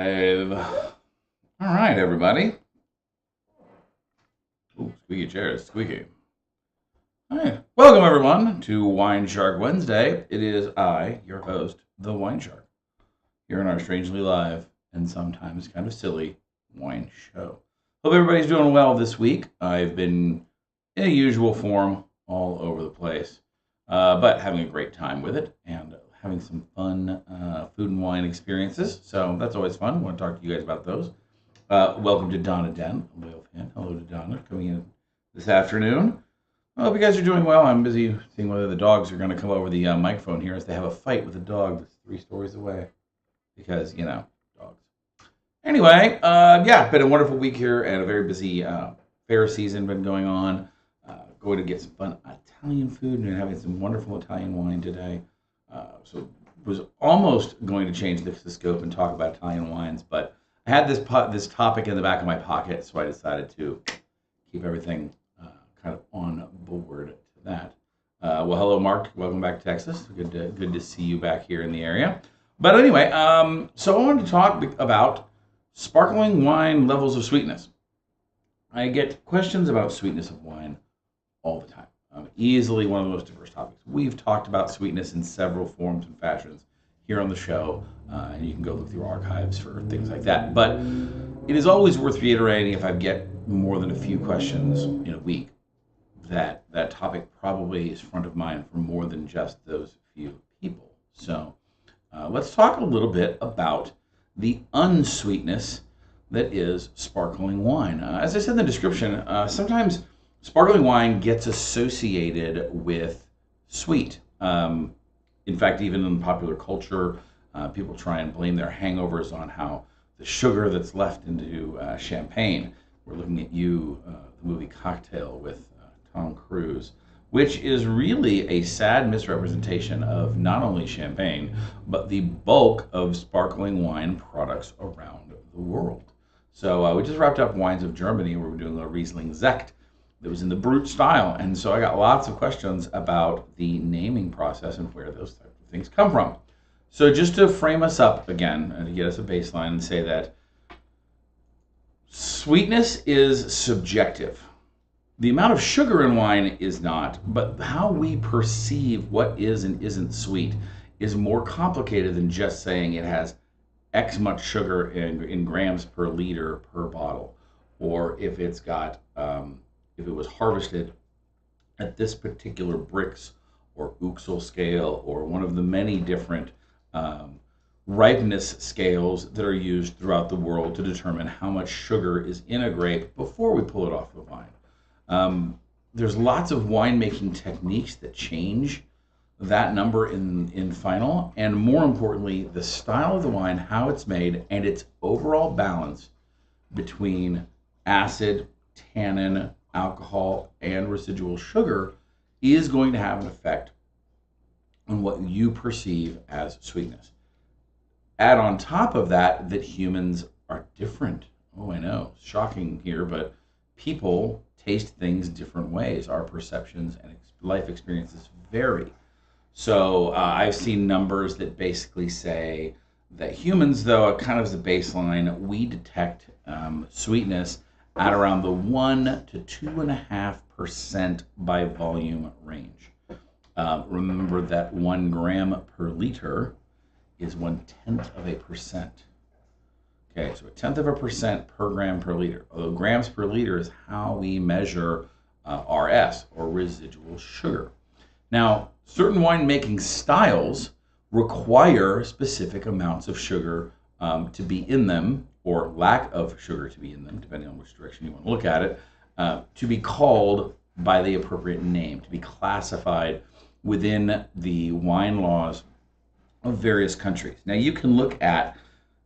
Live. All right, everybody. Ooh, squeaky chair is squeaky. All right. Welcome, everyone, to WineShark Wednesday. It is I, your host, the WineShark, here in our strangely live and sometimes kind of silly wine show. Hope everybody's doing well this week. I've been in a usual form all over the place, but having a great time with it and having some fun food and wine experiences. So that's always fun. I want to talk to you guys about those. Welcome to Donna Den, a loyal fan. Hello to Donna coming in this afternoon. I hope you guys are doing well. I'm busy seeing whether the dogs are going to come over the microphone here as they have a fight with a dog that's 3 stories away. Because, you know, dogs. Anyway, yeah, been a wonderful week here and a very busy fair season been going on. Going to get some fun Italian food and having some wonderful Italian wine today. So was almost going to change the scope and talk about Italian wines, but I had this topic in the back of my pocket, so I decided to keep everything kind of on board to that. Well, hello, Mark. Welcome back to Texas. Good to see you back here in the area. But anyway, so I wanted to talk about sparkling wine levels of sweetness. I get questions about sweetness of wine all the time. Easily one of the most diverse topics. We've talked about sweetness in several forms and fashions here on the show, and you can go look through archives for things like that. But it is always worth reiterating, if I get more than a few questions in a week, that topic probably is front of mind for more than just those few people. So let's talk a little bit about the unsweetness that is sparkling wine. As I said in the description, sometimes sparkling wine gets associated with sweet. In fact, even in popular culture, people try and blame their hangovers on how the sugar that's left into champagne. We're looking at the movie Cocktail with Tom Cruise, which is really a sad misrepresentation of not only champagne, but the bulk of sparkling wine products around the world. So we just wrapped up Wines of Germany, where we're doing a Riesling Sekt that was in the Brut style. And so I got lots of questions about the naming process and where those types of things come from. So just to frame us up again and to get us a baseline and say that sweetness is subjective. The amount of sugar in wine is not, but how we perceive what is and isn't sweet is more complicated than just saying it has X much sugar in grams per liter per bottle, or if it's got if it was harvested at this particular Brix or Uxel scale, or one of the many different ripeness scales that are used throughout the world to determine how much sugar is in a grape before we pull it off the vine. There's lots of winemaking techniques that change that number in final, and more importantly, the style of the wine, how it's made, and its overall balance between acid, tannin, alcohol, and residual sugar is going to have an effect on what you perceive as sweetness. Add on top of that humans are different. Oh, I know, shocking here, but people taste things different ways. Our perceptions and life experiences vary. So I've seen numbers that basically say that humans, though, kind of as a baseline, we detect sweetness at around the 1 to 2.5% by volume range. Remember that 1 gram per liter is 1/10%. Okay, so 1/10% per gram per liter. Although grams per liter is how we measure RS, or residual sugar. Now, certain winemaking styles require specific amounts of sugar to be in them, or lack of sugar to be in them, depending on which direction you want to look at it, to be called by the appropriate name, to be classified within the wine laws of various countries. Now, you can look at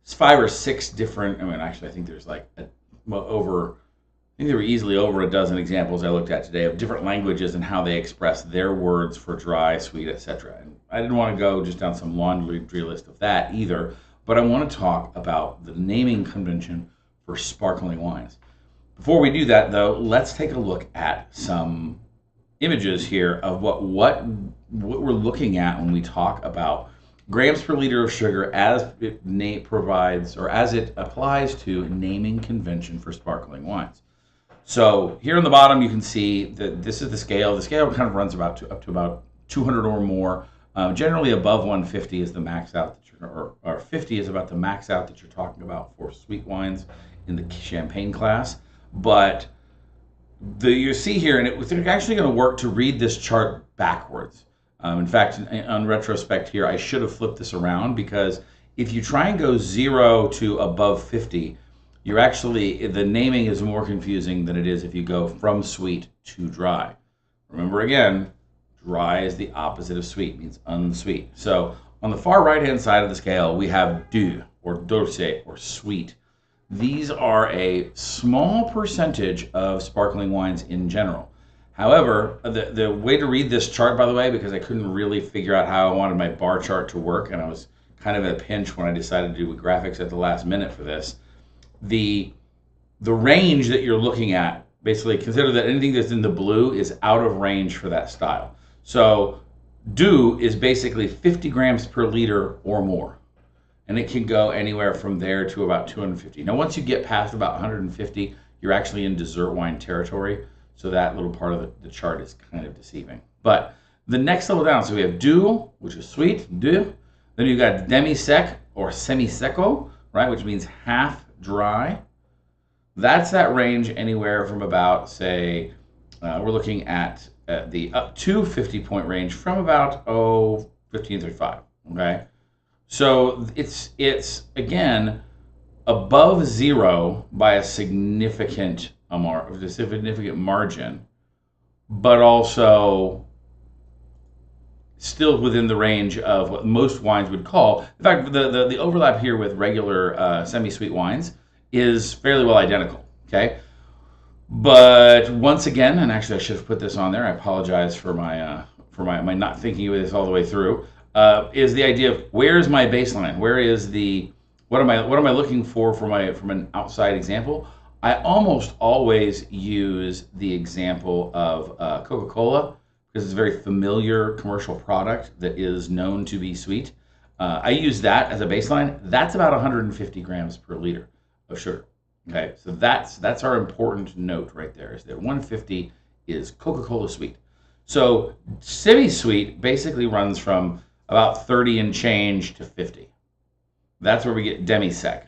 5 or 6 different, actually, I think there's I think there were easily over a dozen examples I looked at today of different languages and how they express their words for dry, sweet, etc. And I didn't want to go just down some laundry list of that either, but I want to talk about the naming convention for sparkling wines. Before we do that, though, let's take a look at some images here of what we're looking at when we talk about grams per liter of sugar as it provides, or as it applies to naming convention for sparkling wines. So here on the bottom, you can see that this is the scale. The scale kind of runs up to about 200 or more. Generally above 150 is the max out that or 50 is about the max out that you're talking about for sweet wines in the champagne class. But you see here, and it's actually going to work to read this chart backwards. In fact, on retrospect here, I should have flipped this around, because if you try and go 0 to above 50, you're actually, the naming is more confusing than it is if you go from sweet to dry. Remember again, dry is the opposite of sweet, means unsweet. So on the far right-hand side of the scale, we have doux, or dulce, or sweet. These are a small percentage of sparkling wines in general. However, the way to read this chart, by the way, because I couldn't really figure out how I wanted my bar chart to work, and I was kind of in a pinch when I decided to do graphics at the last minute for this, the range that you're looking at, basically consider that anything that's in the blue is out of range for that style. So doux is basically 50 grams per liter or more. And it can go anywhere from there to about 250. Now, once you get past about 150, you're actually in dessert wine territory. So that little part of the chart is kind of deceiving. But the next level down, so we have doux, which is sweet, doux. Then you've got demi-sec or semi-seco, right, which means half dry. That's that range anywhere from about, say, we're looking at the up to 50-point range from about, 1535, okay? So it's again above 0 by a significant margin, but also still within the range of what most wines would call. In fact, the overlap here with regular semi-sweet wines is fairly well identical. Okay, but once again, and actually I should have put this on there. I apologize for my not thinking of this all the way through. Is the idea of where is my baseline? Where is what am I looking for from an outside example? I almost always use the example of Coca-Cola, because it's a very familiar commercial product that is known to be sweet. I use that as a baseline. That's about 150 grams per liter of sugar. Okay, so that's our important note right there, is that 150 is Coca-Cola sweet. So semi-sweet basically runs from about 30 and change to 50. That's where we get demi-sec.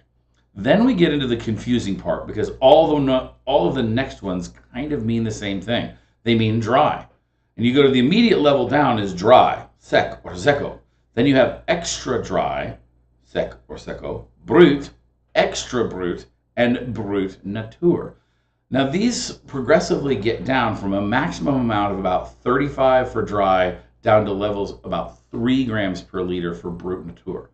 Then we get into the confusing part, because all of the next ones kind of mean the same thing. They mean dry. And you go to the immediate level down is dry, sec or seco. Then you have extra dry, sec or seco, brut, extra brut, and brut nature. Now these progressively get down from a maximum amount of about 35 for dry down to levels about 3 grams per liter for brut nature.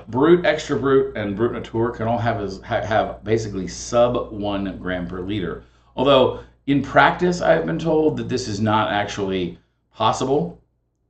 Brut, extra brut, and brut nature can all have basically sub 1 gram per liter. Although in practice, I've been told that this is not actually possible.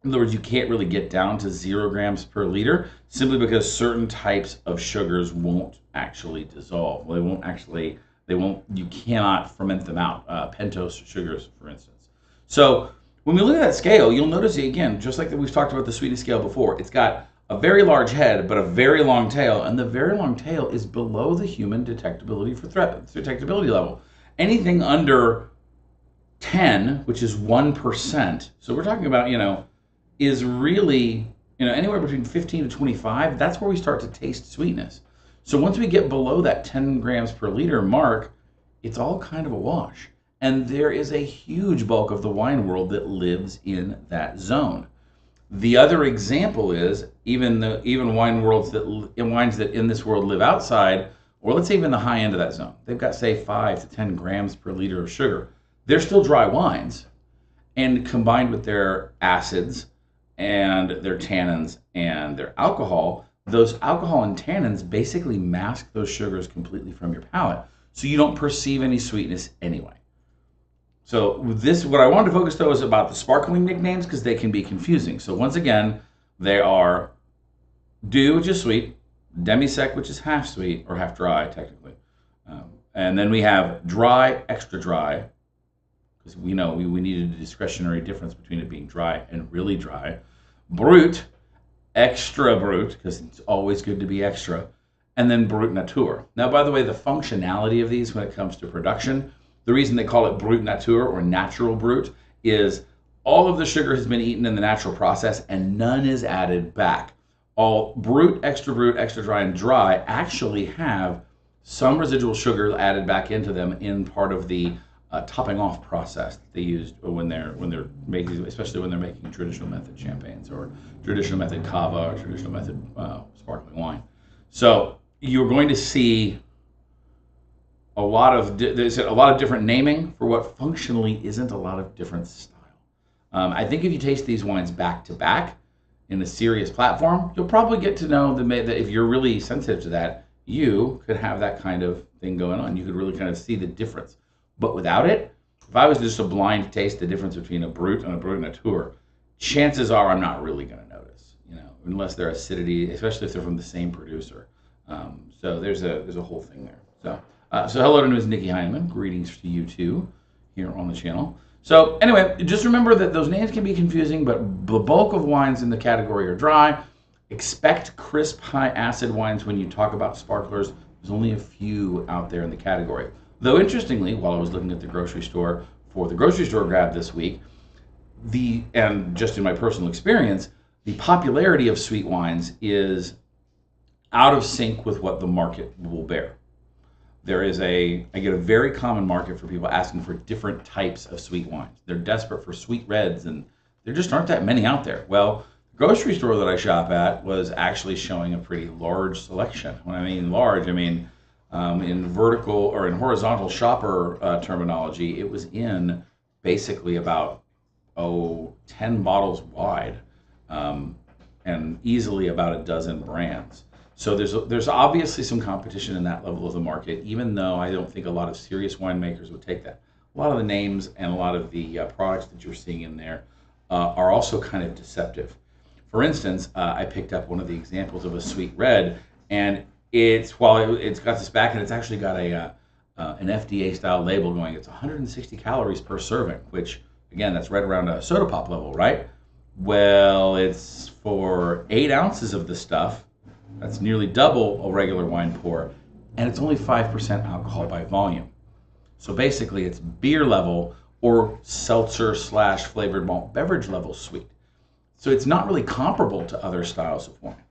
In other words, you can't really get down to 0 grams per liter simply because certain types of sugars won't actually dissolve. You cannot ferment them out. Pentose sugars, for instance. So when we look at that scale, you'll notice again, just like we've talked about the sweetness scale before, it's got a very large head, but a very long tail, and the very long tail is below the human detectability level. Anything under 10, which is 1%, so we're talking about, is really, anywhere between 15 to 25, that's where we start to taste sweetness. So once we get below that 10 grams per liter mark, it's all kind of a wash. And there is a huge bulk of the wine world that lives in that zone. The other example is even wines that in this world live outside, or let's say even the high end of that zone. They've got, say, 5 to 10 grams per liter of sugar. They're still dry wines, and combined with their acids and their tannins and their alcohol, those alcohol and tannins basically mask those sugars completely from your palate, so you don't perceive any sweetness anyway. So what I wanted to focus though is about the sparkling nicknames, because they can be confusing. So once again, they are doux, which is sweet, demi-sec, which is half sweet or half dry technically, and then we have dry, extra dry, because we know we needed a discretionary difference between it being dry and really dry, brut, Extra Brut, because it's always good to be extra, and then Brut Nature. Now, by the way, the functionality of these when it comes to production, the reason they call it Brut Nature or natural brut is all of the sugar has been eaten in the natural process and none is added back. All Brut, Extra Dry, and Dry actually have some residual sugar added back into them in part of the topping off process that they use when they're making, especially when they're making traditional method champagnes or traditional method cava or traditional method sparkling wine. So you're going to see there's a lot of different naming for what functionally isn't a lot of different style. I think if you taste these wines back to back in a serious platform, you'll probably get to know that if you're really sensitive to that, you could have that kind of thing going on. You could really kind of see the difference. But without it, if I was just a blind taste the difference between a Brut and a Brut Nature, chances are I'm not really going to notice, unless their acidity, especially if they're from the same producer. So there's a whole thing there. So hello to Ms. Nikki Heineman. Greetings to you too here on the channel. So anyway, just remember that those names can be confusing, but the bulk of wines in the category are dry. Expect crisp, high acid wines when you talk about sparklers. There's only a few out there in the category. Though interestingly, while I was looking at the grocery store for the grocery store grab this week, and just in my personal experience, the popularity of sweet wines is out of sync with what the market will bear. I get a very common market for people asking for different types of sweet wines. They're desperate for sweet reds, and there just aren't that many out there. Well, the grocery store that I shop at was actually showing a pretty large selection. When I mean large, I mean in vertical or in horizontal shopper terminology, it was in basically about 10 bottles wide, and easily about a dozen brands. So there's obviously some competition in that level of the market, even though I don't think a lot of serious winemakers would take that. A lot of the names and a lot of the products that you're seeing in there are also kind of deceptive. For instance, I picked up one of the examples of a sweet red, and it's got this back, and it's actually got an FDA style label going. It's 160 calories per serving, which again, that's right around a soda pop level, right? Well, it's for 8 ounces of the stuff. That's nearly double a regular wine pour, and it's only 5% alcohol by volume. So basically, it's beer level or seltzer / flavored malt beverage level sweet. So it's not really comparable to other styles of wine.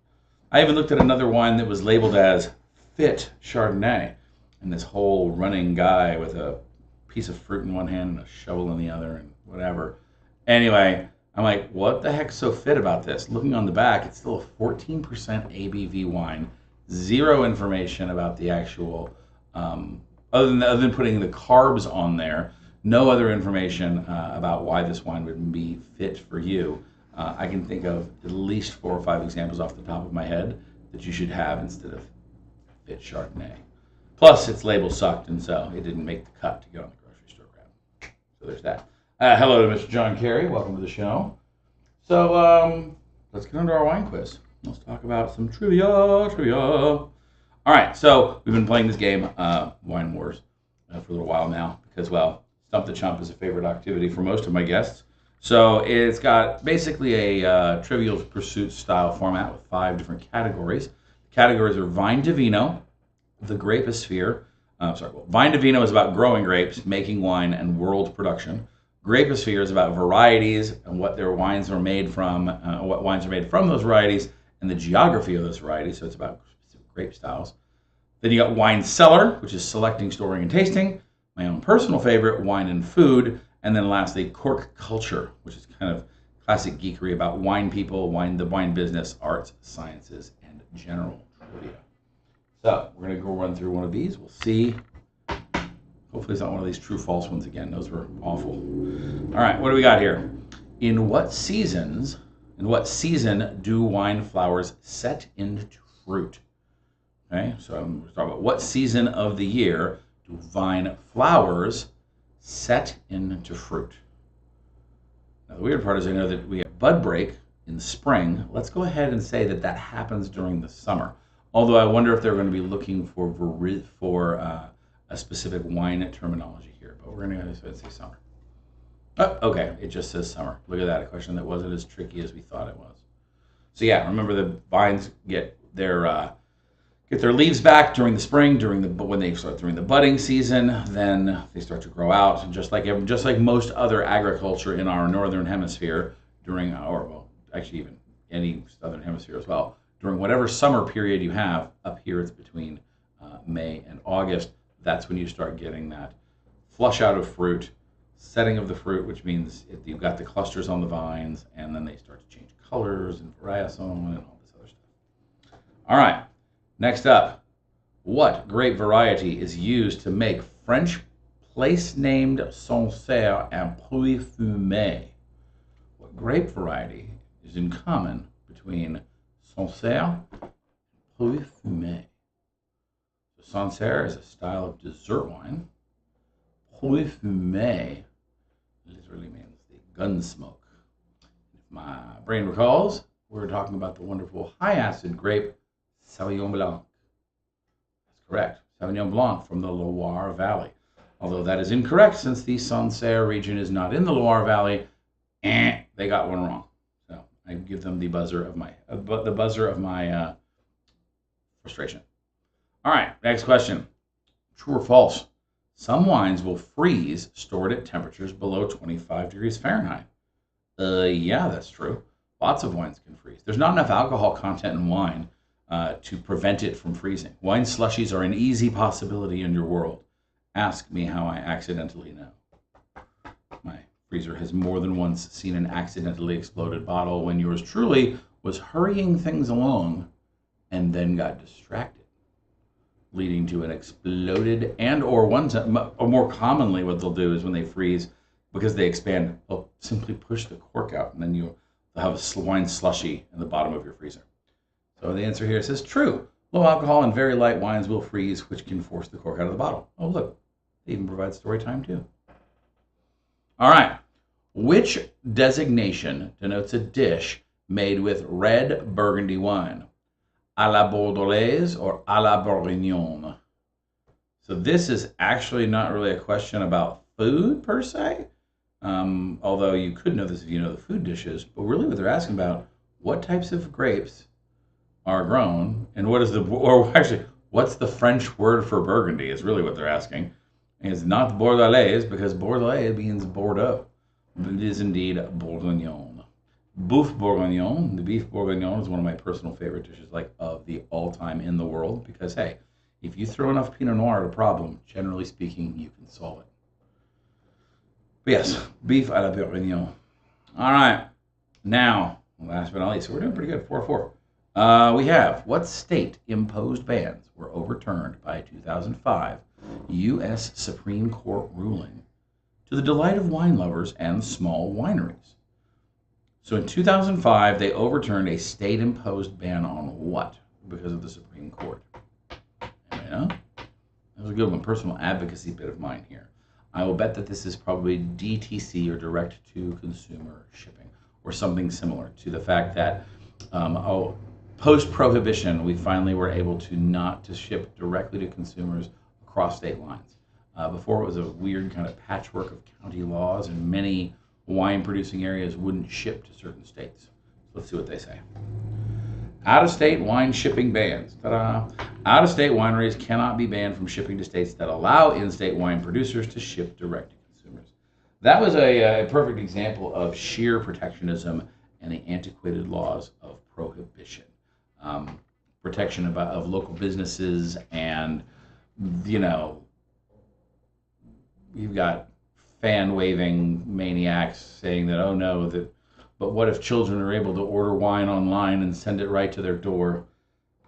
I even looked at another wine that was labeled as Fit Chardonnay, and this whole running guy with a piece of fruit in one hand and a shovel in the other and whatever. Anyway, I'm like, what the heck's so fit about this? Looking on the back, it's still a 14% ABV wine. Zero information about the actual, other than putting the carbs on there. No other information about why this wine would be fit for you. I can think of at least 4 or 5 examples off the top of my head that you should have instead of Fit Chardonnay. Plus, its label sucked, and so it didn't make the cut to go on the grocery store grab. So there's that. Hello to Mr. John Carey. Welcome to the show. So let's get into our wine quiz. Let's talk about some trivia. All right, so we've been playing this game, Wine Wars, for a little while now because, well, Stump the Chump is a favorite activity for most of my guests. So it's got basically a Trivial Pursuit style format with 5 different categories. The categories are Vine to Vino, the Graposphere. Vine to Vino is about growing grapes, making wine, and world production. Graposphere is about varieties and what their wines are made from, what wines are made from those varieties, and the geography of those varieties. So it's about specific grape styles. Then you got Wine Cellar, which is selecting, storing, and tasting. My own personal favorite, Wine and Food. And then lastly, Cork Culture, which is kind of classic geekery about wine people, the wine business, arts, sciences, and general trivia. So we're going to go run through one of these. We'll see. Hopefully it's not one of these true-false ones again. Those were awful. All right, what do we got here? In what season do wine flowers set into fruit? Okay, so I'm talking about what season of the year do vine flowers set into fruit? Now, the weird part is I know that we have bud break in the spring. Let's go ahead and say that happens during the summer. Although I wonder if they're going to be looking for a specific wine terminology here. But we're going to say summer. Oh, okay, it just says summer. Look at that, a question that wasn't as tricky as we thought it was. So yeah, remember the vines get their leaves back during the spring, when they start during the budding season. Then they start to grow out, and just like most other agriculture in our northern hemisphere, actually even any southern hemisphere as well, during whatever summer period you have. Up here it's between May and August. That's when you start getting that flush out of fruit, setting of the fruit, which means you've got the clusters on the vines, and then they start to change colors and variation and all this other stuff. All right, next up, what grape variety is used to make French place-named Sancerre and Puy Fumé? What grape variety is in common between Sancerre and Puy Fumé? So Sancerre is a style of dessert wine. Puy Fumé literally means the gun smoke. If my brain recalls, we're talking about the wonderful high-acid grape Sauvignon Blanc. That's correct, Sauvignon Blanc from the Loire Valley. Although that is incorrect, since the Sancerre region is not in the Loire Valley, they got one wrong. So I give them the buzzer of my frustration. All right, next question. True or false? Some wines will freeze stored at temperatures below 25 degrees Fahrenheit. Yeah, that's true. Lots of wines can freeze. There's not enough alcohol content in wine to prevent it from freezing. Wine slushies are an easy possibility in your world. Ask me how I accidentally know. My freezer has more than once seen an accidentally exploded bottle when yours truly was hurrying things along and then got distracted, leading to an exploded or more commonly what they'll do is when they freeze, because they expand, they'll simply push the cork out, and then you'll have a wine slushy in the bottom of your freezer. So the answer here says true. Low alcohol and very light wines will freeze, which can force the cork out of the bottle. Oh, look, they even provide story time too. All right. Which designation denotes a dish made with red Burgundy wine? À la Bordelaise or à la Bourguignonne? So this is actually not really a question about food per se, although you could know this if you know the food dishes, but really what they're asking about, what types of grapes are grown, and what's the French word for Burgundy is really what they're asking. And it's not Bordelaise, because Bordelaise means Bordeaux, but it is indeed Bourguignon. Boeuf bourguignon, the beef bourguignon, is one of my personal favorite dishes, of the all-time in the world, because hey, if you throw enough Pinot Noir at a problem, generally speaking, you can solve it. But yes, beef à la bourguignon. All right, now, last but not least, so we're doing pretty good, 4-4. We have, what state imposed bans were overturned by a 2005 U.S. Supreme Court ruling to the delight of wine lovers and small wineries? So in 2005, they overturned a state-imposed ban on what because of the Supreme Court? That was a good one. Personal advocacy bit of mine here. I will bet that this is probably DTC or direct-to-consumer shipping or something similar to the fact that post-prohibition, we finally were able to ship directly to consumers across state lines. Before, it was a weird kind of patchwork of county laws, and many wine-producing areas wouldn't ship to certain states. So let's see what they say. Out-of-state wine shipping bans. Ta-da! Out-of-state wineries cannot be banned from shipping to states that allow in-state wine producers to ship direct to consumers. That was a perfect example of sheer protectionism and the antiquated laws of prohibition. Protection of local businesses, and, you've got fan-waving maniacs saying that, oh no, but what if children are able to order wine online and send it right to their door?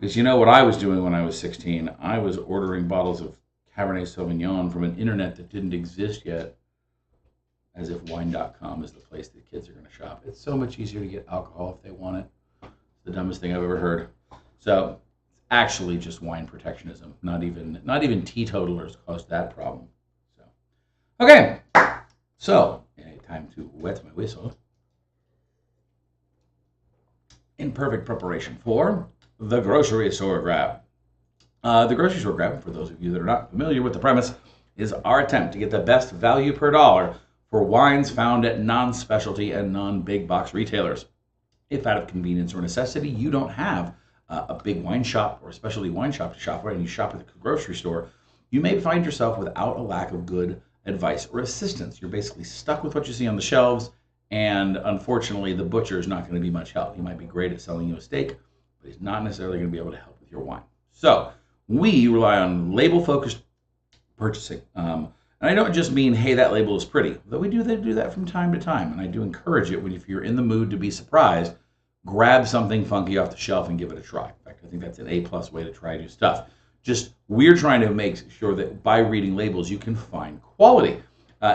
Because you know what I was doing when I was 16? I was ordering bottles of Cabernet Sauvignon from an internet that didn't exist yet, as if wine.com is the place that kids are going to shop. It's so much easier to get alcohol if they want it. It's the dumbest thing I've ever heard. So it's actually just wine protectionism. Not even teetotalers caused that problem. So okay, so time to wet my whistle in perfect preparation for the grocery store grab. The grocery store grab, for those of you that are not familiar with the premise, is our attempt to get the best value per dollar for wines found at non-specialty and non-big box retailers. if out of convenience or necessity you don't have a big wine shop or a specialty wine shop to shop at, and you shop at the grocery store, you may find yourself without a lack of good advice or assistance. You're basically stuck with what you see on the shelves, and unfortunately, the butcher is not going to be much help. He might be great at selling you a steak, but he's not necessarily going to be able to help with your wine. So we rely on label-focused purchasing. And I don't just mean, hey, that label is pretty, though we do that from time to time. And I do encourage it when, if you're in the mood to be surprised, grab something funky off the shelf and give it a try. In fact, I think that's an A+ way to try new stuff. Just, we're trying to make sure that by reading labels, you can find quality.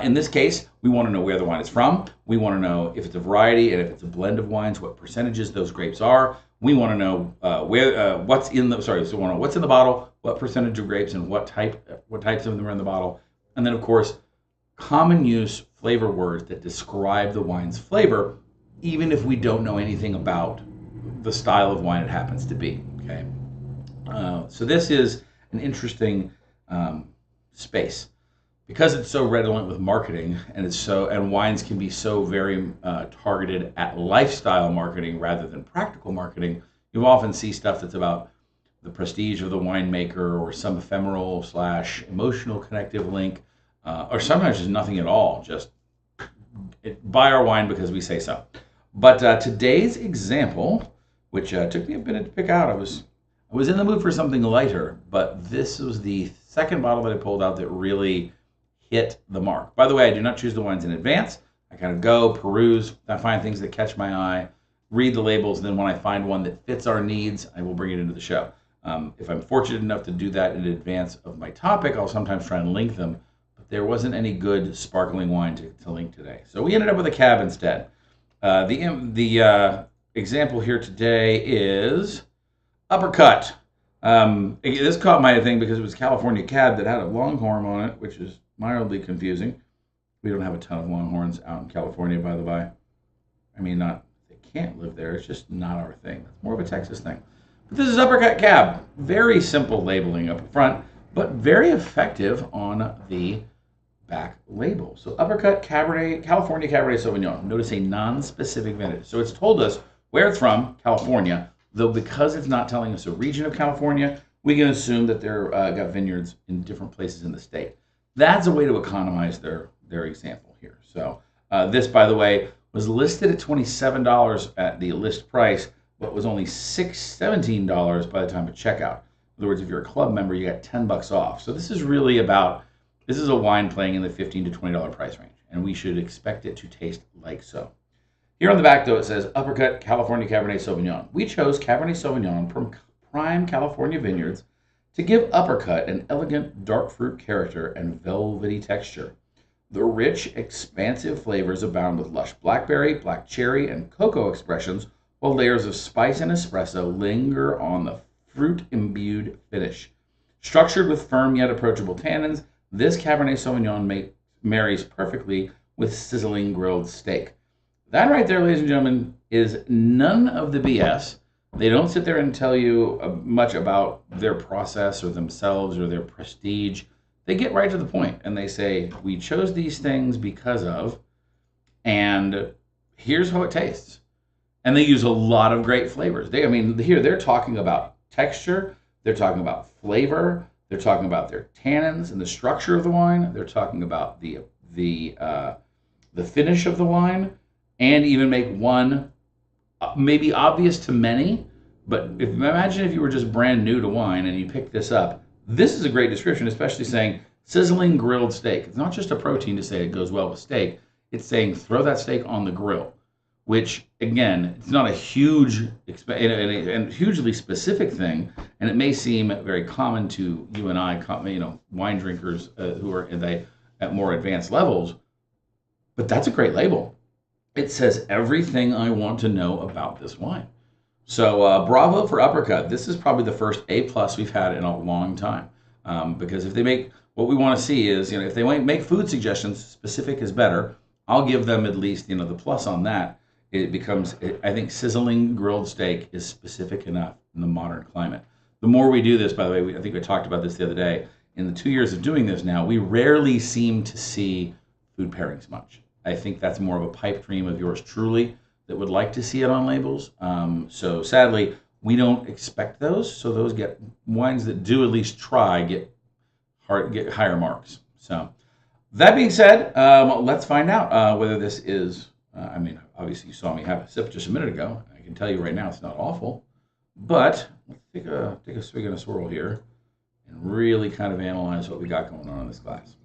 In this case, we want to know where the wine is from. We want to know if it's a variety and if it's a blend of wines, what percentages those grapes are. We want to know what's in the so we want to know what's in the bottle, what percentage of grapes, and what types of them are in the bottle. And then, of course, common use flavor words that describe the wine's flavor, even if we don't know anything about the style of wine it happens to be. Okay, so this is an interesting space. Because it's so redolent with marketing, and wines can be so very targeted at lifestyle marketing rather than practical marketing, you often see stuff that's about the prestige of the winemaker or some ephemeral / emotional connective link, or sometimes just nothing at all. Just buy our wine because we say so. But today's example, which took me a minute to pick out, I was in the mood for something lighter, but this was the second bottle that I pulled out that really hit the mark. By the way, I do not choose the wines in advance. I kind of go, peruse, I find things that catch my eye, read the labels, then when I find one that fits our needs, I will bring it into the show. If I'm fortunate enough to do that in advance of my topic, I'll sometimes try and link them, but there wasn't any good sparkling wine to link today. So we ended up with a cab instead. The example here today is Uppercut. This caught my thing because it was California Cab that had a longhorn on it, which is mildly confusing. We don't have a ton of longhorns out in California, by the way. I mean, they can't live there. It's just not our thing. It's more of a Texas thing. But this is Uppercut Cab. Very simple labeling up front, but very effective on the back label. So Uppercut Cabernet, California Cabernet Sauvignon. Notice a non-specific vintage. So it's told us where it's from, California, though because it's not telling us a region of California, we can assume that they're got vineyards in different places in the state. That's a way to economize their example here. So this, by the way, was listed at $27 at the list price, but was only $17 by the time of checkout. In other words, if you're a club member, you got $10 off. So this is really this is a wine playing in the $15 to $20 price range, and we should expect it to taste like so. Here on the back, though, it says Uppercut California Cabernet Sauvignon. We chose Cabernet Sauvignon from prime California vineyards to give Uppercut an elegant dark fruit character and velvety texture. The rich, expansive flavors abound with lush blackberry, black cherry, and cocoa expressions, while layers of spice and espresso linger on the fruit-imbued finish. Structured with firm yet approachable tannins, this Cabernet Sauvignon marries perfectly with sizzling grilled steak. That right there, ladies and gentlemen, is none of the BS. They don't sit there and tell you much about their process or themselves or their prestige. They get right to the point and they say, we chose these things because of, and here's how it tastes. And they use a lot of great flavors. Here they're talking about texture, they're talking about flavor, they're talking about their tannins and the structure of the wine, they're talking about the finish of the wine, and even make one maybe obvious to many, but imagine if you were just brand new to wine and you picked this up. This is a great description, especially saying sizzling grilled steak. It's not just a protein to say it goes well with steak. It's saying throw that steak on the grill, which, again, it's not a huge and hugely specific thing, and it may seem very common to you and I, wine drinkers who are at more advanced levels, but that's a great label. It says everything I want to know about this wine. So bravo for Uppercut. This is probably the first A+ we've had in a long time. Because if they make, what we want to see is, if they make food suggestions, specific is better. I'll give them at least, the plus on that. It becomes, I think sizzling grilled steak is specific enough in the modern climate. The more we do this, by the way, I think we talked about this the other day, in the 2 years of doing this now, we rarely seem to see food pairings much. I think that's more of a pipe dream of yours truly that would like to see it on labels. So sadly, we don't expect those. So those get wines that do at least try get higher marks. So that being said, let's find out whether this is. I mean, obviously you saw me have a sip just a minute ago. I can tell you right now it's not awful, but let's take a swig and a swirl here and really kind of analyze what we got going on in this glass.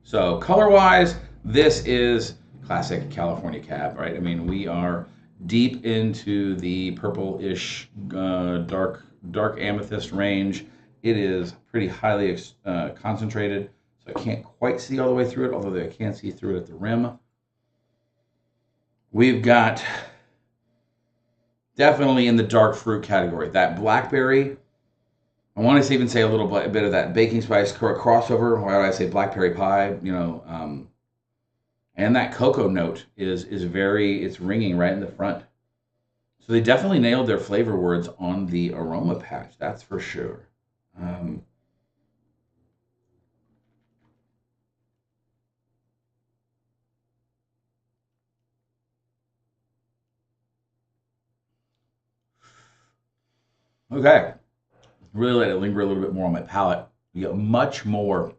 So color-wise, this is classic California Cab, right? I mean, we are deep into the purple-ish, dark amethyst range. It is pretty highly concentrated, so I can't quite see all the way through it, although I can see through it at the rim. We've got definitely in the dark fruit category. That blackberry, I want to even say a little bit of that baking spice crossover. Why do I say blackberry pie? You know, and that cocoa note is it's ringing right in the front. So they definitely nailed their flavor words on the aroma patch. That's for sure. Okay, really let it linger a little bit more on my palate. You get much more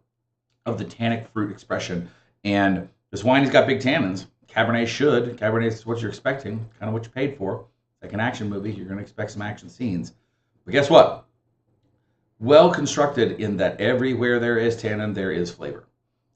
of the tannic fruit expression, and this wine has got big tannins. Cabernet is what you're expecting, kind of what you paid for. It's like an action movie, you're going to expect some action scenes. But guess what? Well constructed in that everywhere there is tannin, there is flavor,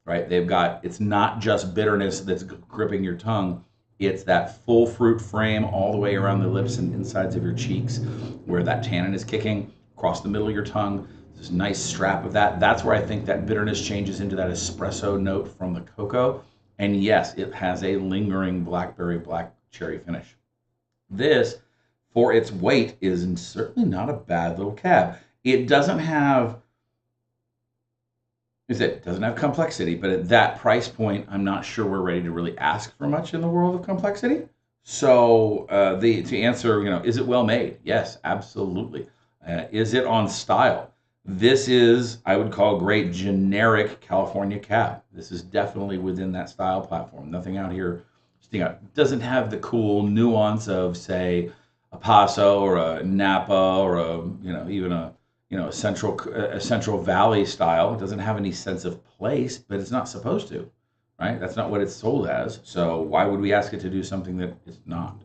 right? It's not just bitterness that's gripping your tongue. It's that full fruit frame all the way around the lips and insides of your cheeks where that tannin is kicking across the middle of your tongue. This nice strap of that. That's where I think that bitterness changes into that espresso note from the cocoa. And yes, it has a lingering blackberry black cherry finish. This, for its weight, is certainly not a bad little cab. It doesn't have complexity, but at that price point, I'm not sure we're ready to really ask for much in the world of complexity. So to answer, is it well made? Yes, absolutely. Is it on style? This is, I would call, great generic California Cab. This is definitely within that style platform. Nothing out here sticking out. It doesn't have the cool nuance of, say, a Paso or a Napa or even a Central Valley style. It doesn't have any sense of place, but it's not supposed to, right? That's not what it's sold as. So why would we ask it to do something that it's not?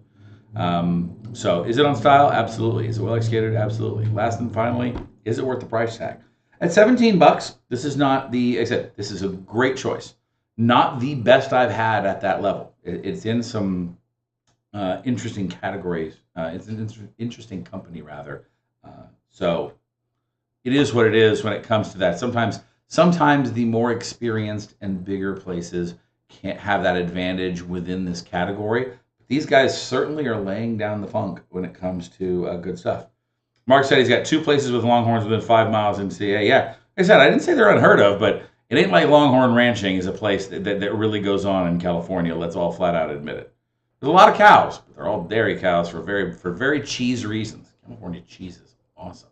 So is it on style? Absolutely. Is it well executed? Absolutely. Last and finally, is it worth the price tag? At $17, this is not this is a great choice. Not the best I've had at that level. It's in some interesting categories. It's an interesting company, rather. So it is what it is when it comes to that. Sometimes the more experienced and bigger places can't have that advantage within this category. These guys certainly are laying down the funk when it comes to good stuff. Mark said he's got 2 places with Longhorns within 5 miles in CA. Yeah, like I said, I didn't say they're unheard of, but it ain't like Longhorn Ranching is a place that really goes on in California. Let's all flat out admit it. There's a lot of cows, but they're all dairy cows for very cheese reasons. California cheese is awesome.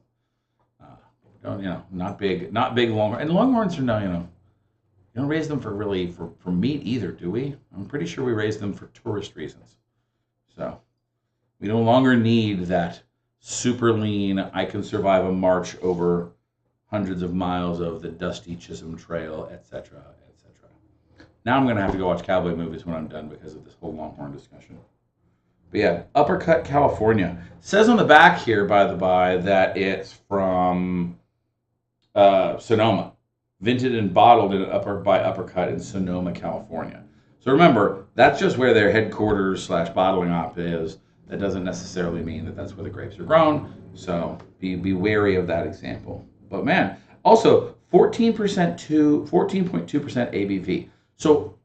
Not big Longhorn. And Longhorns are now, you don't raise them for meat either, do we? I'm pretty sure we raise them for tourist reasons. So we no longer need that super lean, I can survive a march over hundreds of miles of the dusty Chisholm Trail, etc., etc. Now I'm going to have to go watch cowboy movies when I'm done because of this whole Longhorn discussion. But yeah, Uppercut California. It says on the back here, by the by, that it's from Sonoma. Vinted and bottled by Uppercut in Sonoma, California. So remember, that's just where their headquarters / bottling op is. That doesn't necessarily mean that that's where the grapes are grown. So be wary of that example. But man, also 14% to 14.2% ABV. So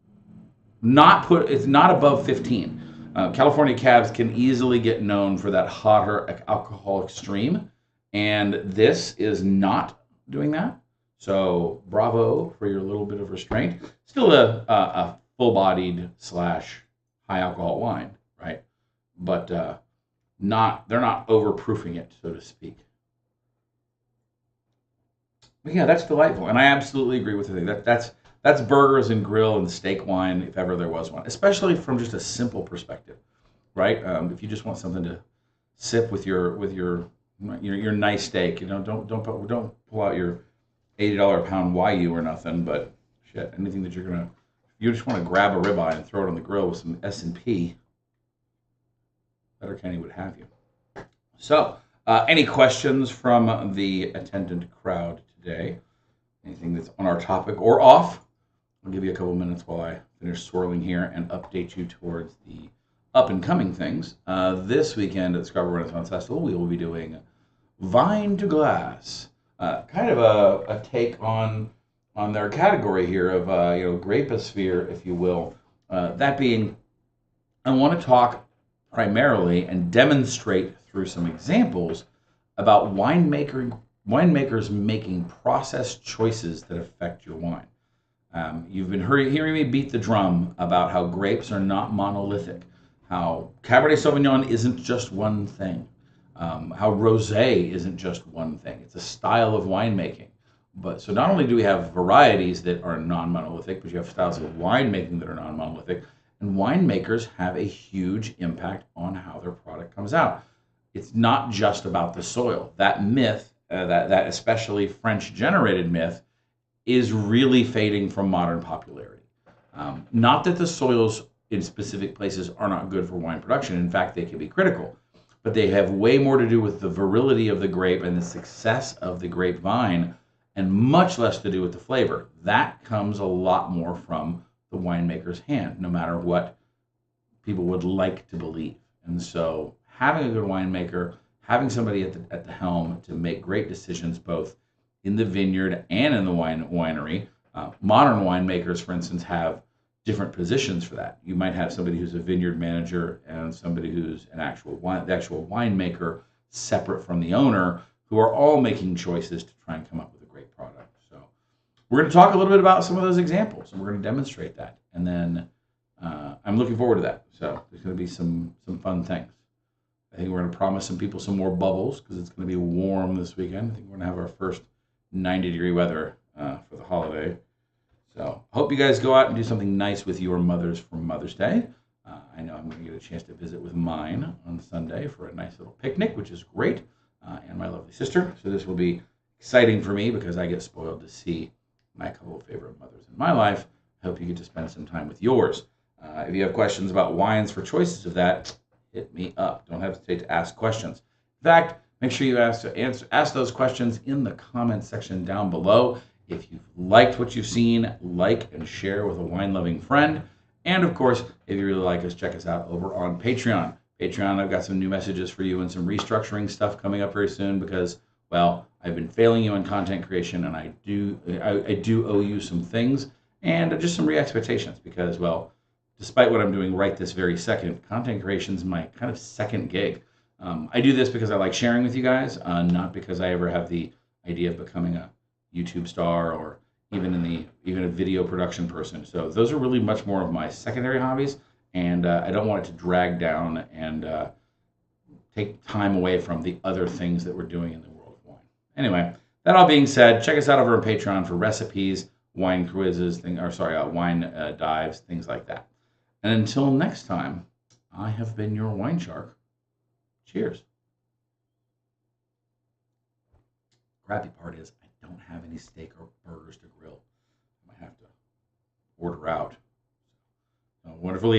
it's not above 15. California cabs can easily get known for that hotter alcohol extreme, and this is not doing that. So bravo for your little bit of restraint. Still a full-bodied / high alcohol wine, right? But they're not overproofing it, so to speak. But yeah, that's delightful, and I absolutely agree with you. That's burgers and grill and steak wine, if ever there was one, especially from just a simple perspective. right? If you just want something to sip with your nice steak, don't pull out your $80 a pound YU or nothing, but shit, anything that you just want to grab a ribeye and throw it on the grill with some S&P, Letterkenny would have you. So, any questions from the attendant crowd today? Anything that's on our topic or off? I'll give you a couple minutes while I finish swirling here and update you towards the up-and-coming things. This weekend at the Scarborough Renaissance Festival, we will be doing Vine to Glass, kind of a take on their category here of graposphere, if you will. That being, I want to talk primarily and demonstrate through some examples about winemakers making process choices that affect your wine. You've been hearing me beat the drum about how grapes are not monolithic, how Cabernet Sauvignon isn't just one thing, how Rosé isn't just one thing. It's a style of winemaking. But so not only do we have varieties that are non-monolithic, but you have styles of winemaking that are non-monolithic, and winemakers have a huge impact on how their product comes out. It's not just about the soil. That myth, that especially French-generated myth, is really fading from modern popularity. Not that the soils in specific places are not good for wine production. In fact, they can be critical. But they have way more to do with the virility of the grape and the success of the grapevine, and much less to do with the flavor. That comes a lot more from the winemaker's hand, no matter what people would like to believe. And so having a good winemaker, having somebody at the helm to make great decisions, both in the vineyard and in the winery. Modern winemakers, for instance, have different positions for that. You might have somebody who's a vineyard manager and somebody who's the actual winemaker, separate from the owner, who are all making choices to try and come up with a great product. So we're going to talk a little bit about some of those examples, and we're going to demonstrate that. And then I'm looking forward to that. So there's going to be some fun things. I think we're going to promise some people some more bubbles because it's going to be warm this weekend. I think we're going to have our first 90-degree weather for the holiday. So I hope you guys go out and do something nice with your mothers for Mother's Day. I know I'm going to get a chance to visit with mine on Sunday for a nice little picnic, which is great, and my lovely sister. So this will be exciting for me because I get spoiled to see my couple of favorite mothers in my life. I hope you get to spend some time with yours. If you have questions about wines for choices of that, hit me up. Don't hesitate to ask questions. In fact, make sure you ask those questions in the comment section down below. If you've liked what you've seen, like and share with a wine-loving friend. And of course, if you really like us, check us out over on Patreon. Patreon, I've got some new messages for you and some restructuring stuff coming up very soon because, well, I've been failing you in content creation, and I do owe you some things and just some re-expectations because, well, despite what I'm doing right this very second, content creation is my kind of second gig. I do this because I like sharing with you guys, not because I ever have the idea of becoming a YouTube star or even a video production person. So those are really much more of my secondary hobbies, and I don't want it to drag down and take time away from the other things that we're doing in the world of wine. Anyway, that all being said, check us out over on Patreon for recipes, wine quizzes, wine dives, things like that. And until next time, I have been your wine shark. Cheers. Crappy part is I don't have any steak or burgers to grill. I might have to order out. Wonderful evening.